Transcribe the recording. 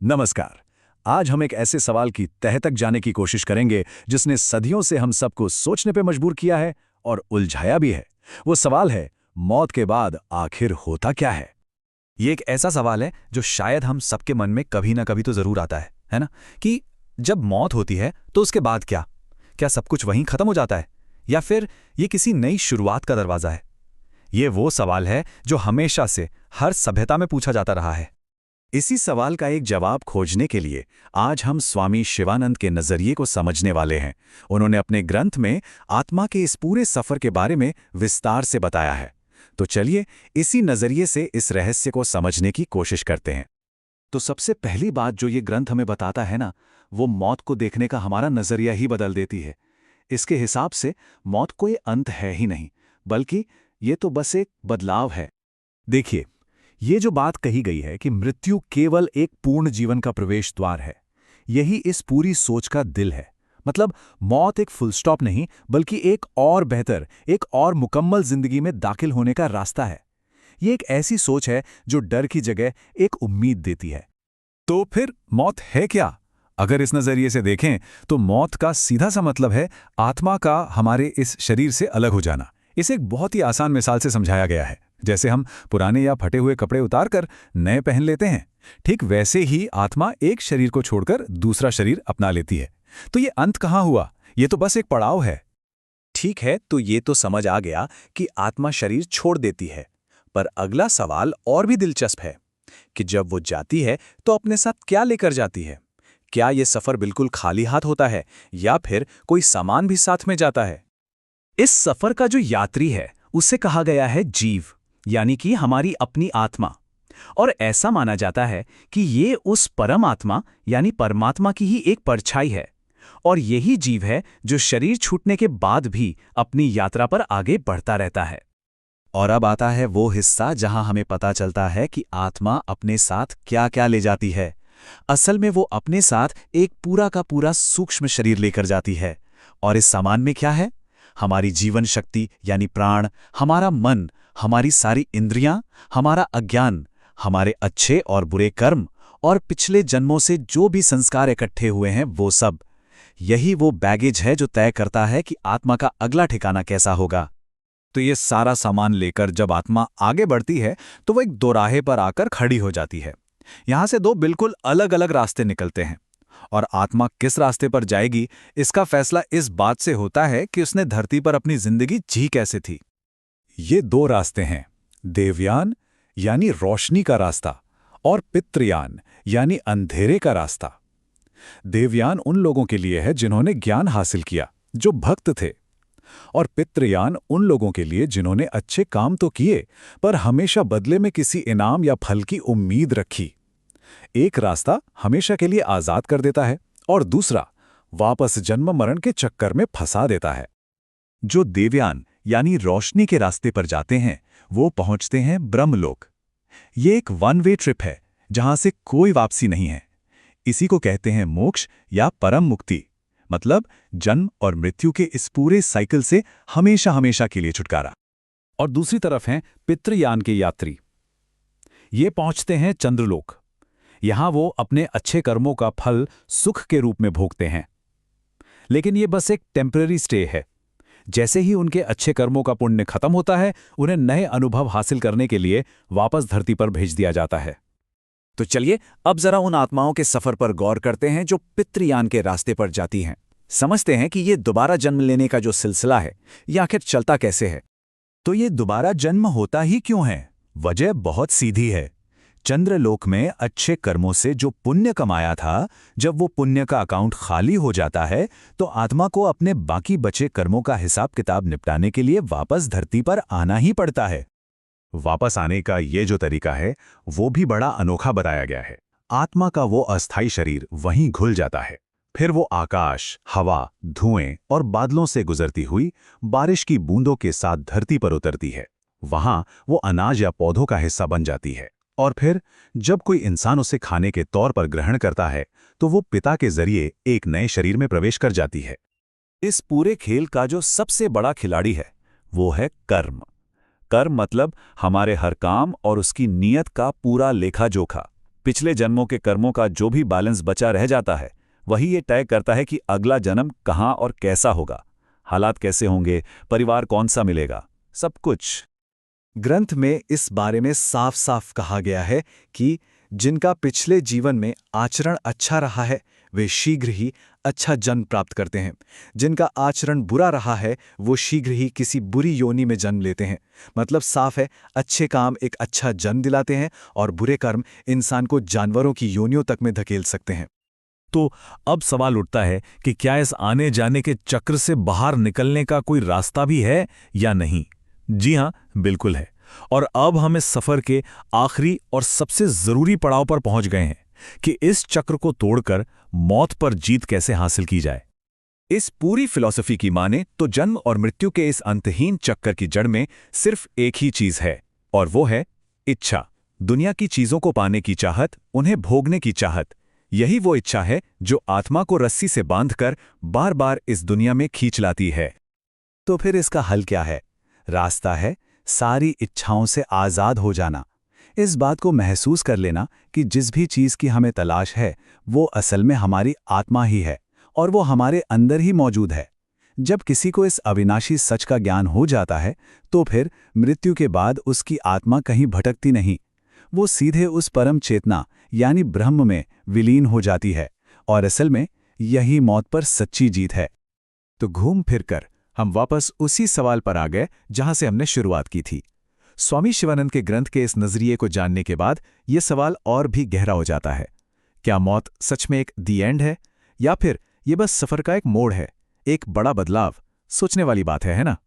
नमस्कार। आज हम एक ऐसे सवाल की तह तक जाने की कोशिश करेंगे जिसने सदियों से हम सबको सोचने पे मजबूर किया है और उलझाया भी है। वो सवाल है, मौत के बाद आखिर होता क्या है? ये एक ऐसा सवाल है जो शायद हम सबके मन में कभी ना कभी तो जरूर आता है ना? कि जब मौत होती है तो उसके बाद क्या? क्या सब कुछ वहीं खत्म हो जाता है या फिर ये किसी नई शुरुआत का दरवाजा है? ये वो सवाल है जो हमेशा से हर सभ्यता में पूछा जाता रहा है। इसी सवाल का एक जवाब खोजने के लिए आज हम स्वामी शिवानंद के नजरिए को समझने वाले हैं। उन्होंने अपने ग्रंथ में आत्मा के इस पूरे सफर के बारे में विस्तार से बताया है। तो चलिए इसी नजरिए से इस रहस्य को समझने की कोशिश करते हैं। तो सबसे पहली बात जो ये ग्रंथ हमें बताता है ना, वो मौत को देखने का हमारा नजरिया ही बदल देती है। इसके हिसाब से मौत कोई अंत है ही नहीं, बल्कि ये तो बस एक बदलाव है। देखिए, ये जो बात कही गई है कि मृत्यु केवल एक पूर्ण जीवन का प्रवेश द्वार है, यही इस पूरी सोच का दिल है। मतलब मौत एक फुल स्टॉप नहीं, बल्कि एक और बेहतर, एक और मुकम्मल जिंदगी में दाखिल होने का रास्ता है। ये एक ऐसी सोच है जो डर की जगह एक उम्मीद देती है। तो फिर मौत है क्या? अगर इस नजरिए से देखें तो मौत का सीधा सा मतलब है आत्मा का हमारे इस शरीर से अलग हो जाना। इसे एक बहुत ही आसान मिसाल से समझाया गया है। जैसे हम पुराने या फटे हुए कपड़े उतारकर नए पहन लेते हैं, ठीक वैसे ही आत्मा एक शरीर को छोड़कर दूसरा शरीर अपना लेती है। तो ये अंत कहाँ हुआ? ये तो बस एक पड़ाव है। ठीक है, तो ये तो समझ आ गया कि आत्मा शरीर छोड़ देती है। पर अगला सवाल और भी दिलचस्प है कि जब वो जाती है तो अपने साथ क्या लेकर जाती है? क्या ये सफर बिल्कुल खाली हाथ होता है या फिर कोई सामान भी साथ में जाता है? इस सफर का जो यात्री है उसे कहा गया है जीव, यानी कि हमारी अपनी आत्मा। और ऐसा माना जाता है कि ये उस परम आत्मा यानी परमात्मा की ही एक परछाई है। और यही जीव है जो शरीर छूटने के बाद भी अपनी यात्रा पर आगे बढ़ता रहता है। और अब आता है वो हिस्सा जहां हमें पता चलता है कि आत्मा अपने साथ क्या-क्या ले जाती है। असल में वो अपने साथ एक पूरा का पूरा सूक्ष्म शरीर लेकर जाती है। और इस सामान में क्या है? हमारी जीवन शक्ति यानी प्राण, हमारा मन, हमारी सारी इंद्रियां, हमारा अज्ञान, हमारे अच्छे और बुरे कर्म और पिछले जन्मों से जो भी संस्कार इकट्ठे हुए हैं वो सब। यही वो बैगेज है जो तय करता है कि आत्मा का अगला ठिकाना कैसा होगा। तो ये सारा सामान लेकर जब आत्मा आगे बढ़ती है तो वो एक दोराहे पर आकर खड़ी हो जाती है। यहां से दो बिल्कुल अलग अलग रास्ते निकलते हैं। और आत्मा किस रास्ते पर जाएगी, इसका फैसला इस बात से होता है कि उसने धरती पर अपनी जिंदगी जी कैसे थी। ये दो रास्ते हैं, देवयान यानी रोशनी का रास्ता और पितृयान यानी अंधेरे का रास्ता। देवयान उन लोगों के लिए है जिन्होंने ज्ञान हासिल किया, जो भक्त थे। और पितृयान उन लोगों के लिए जिन्होंने अच्छे काम तो किए पर हमेशा बदले में किसी इनाम या फल की उम्मीद रखी। एक रास्ता हमेशा के लिए आजाद कर देता है और दूसरा वापस जन्म मरण के चक्कर में फंसा देता है। जो देवयान यानी रोशनी के रास्ते पर जाते हैं वो पहुंचते हैं ब्रह्मलोक। ये एक वन वे ट्रिप है जहां से कोई वापसी नहीं है। इसी को कहते हैं मोक्ष या परम मुक्ति। मतलब जन्म और मृत्यु के इस पूरे साइकिल से हमेशा हमेशा के लिए छुटकारा। और दूसरी तरफ हैं पितृयान के यात्री। ये पहुंचते हैं चंद्रलोक। यहां वो अपने अच्छे कर्मों का फल सुख के रूप में भोगते हैं। लेकिन ये बस एक टेम्पररी स्टे है। जैसे ही उनके अच्छे कर्मों का पुण्य खत्म होता है, उन्हें नए अनुभव हासिल करने के लिए वापस धरती पर भेज दिया जाता है। तो चलिए अब जरा उन आत्माओं के सफर पर गौर करते हैं जो पितृयान के रास्ते पर जाती हैं। समझते हैं कि ये दोबारा जन्म लेने का जो सिलसिला है, ये आखिर चलता कैसे है। तो ये दोबारा जन्म होता ही क्यों है? वजह बहुत सीधी है। चंद्रलोक में अच्छे कर्मों से जो पुण्य कमाया था, जब वो पुण्य का अकाउंट खाली हो जाता है तो आत्मा को अपने बाकी बचे कर्मों का हिसाब किताब निपटाने के लिए वापस धरती पर आना ही पड़ता है। वापस आने का ये जो तरीका है वो भी बड़ा अनोखा बताया गया है। आत्मा का वो अस्थायी शरीर वहीं घुल जाता है। फिर वो आकाश, हवा, धुएं और बादलों से गुजरती हुई बारिश की बूंदों के साथ धरती पर उतरती है। वहां वो अनाज या पौधों का हिस्सा बन जाती है। और फिर जब कोई इंसान उसे खाने के तौर पर ग्रहण करता है तो वो पिता के जरिए एक नए शरीर में प्रवेश कर जाती है। इस पूरे खेल का जो सबसे बड़ा खिलाड़ी है वो है कर्म। कर्म मतलब हमारे हर काम और उसकी नीयत का पूरा लेखा जोखा। पिछले जन्मों के कर्मों का जो भी बैलेंस बचा रह जाता है वही ये तय करता है कि अगला जन्म कहाँ और कैसा होगा, हालात कैसे होंगे, परिवार कौन सा मिलेगा, सब कुछ। ग्रंथ में इस बारे में साफ साफ कहा गया है कि जिनका पिछले जीवन में आचरण अच्छा रहा है वे शीघ्र ही अच्छा जन्म प्राप्त करते हैं। जिनका आचरण बुरा रहा है वो शीघ्र ही किसी बुरी योनि में जन्म लेते हैं। मतलब साफ है, अच्छे काम एक अच्छा जन्म दिलाते हैं और बुरे कर्म इंसान को जानवरों की योनियों तक में धकेल सकते हैं। तो अब सवाल उठता है कि क्या इस आने जाने के चक्र से बाहर निकलने का कोई रास्ता भी है या नहीं? जी हां, बिल्कुल है। और अब हम इस सफर के आखिरी और सबसे जरूरी पड़ाव पर पहुंच गए हैं कि इस चक्र को तोड़कर मौत पर जीत कैसे हासिल की जाए। इस पूरी फिलॉसफी की माने तो जन्म और मृत्यु के इस अंतहीन चक्कर की जड़ में सिर्फ एक ही चीज है, और वो है इच्छा। दुनिया की चीजों को पाने की चाहत, उन्हें भोगने की चाहत। यही वो इच्छा है जो आत्मा को रस्सी से बांधकर बार बार इस दुनिया में खींच लाती है। तो फिर इसका हल क्या है? रास्ता है सारी इच्छाओं से आज़ाद हो जाना। इस बात को महसूस कर लेना कि जिस भी चीज़ की हमें तलाश है वो असल में हमारी आत्मा ही है और वो हमारे अंदर ही मौजूद है। जब किसी को इस अविनाशी सच का ज्ञान हो जाता है तो फिर मृत्यु के बाद उसकी आत्मा कहीं भटकती नहीं, वो सीधे उस परम चेतना यानी ब्रह्म में विलीन हो जाती है। और असल में यही मौत पर सच्ची जीत है। तो घूम फिर कर हम वापस उसी सवाल पर आ गए जहां से हमने शुरुआत की थी। स्वामी शिवानंद के ग्रंथ के इस नजरिए को जानने के बाद यह सवाल और भी गहरा हो जाता है। क्या मौत सच में एक दी एंड है, या फिर यह बस सफर का एक मोड़ है, एक बड़ा बदलाव? सोचने वाली बात है ना?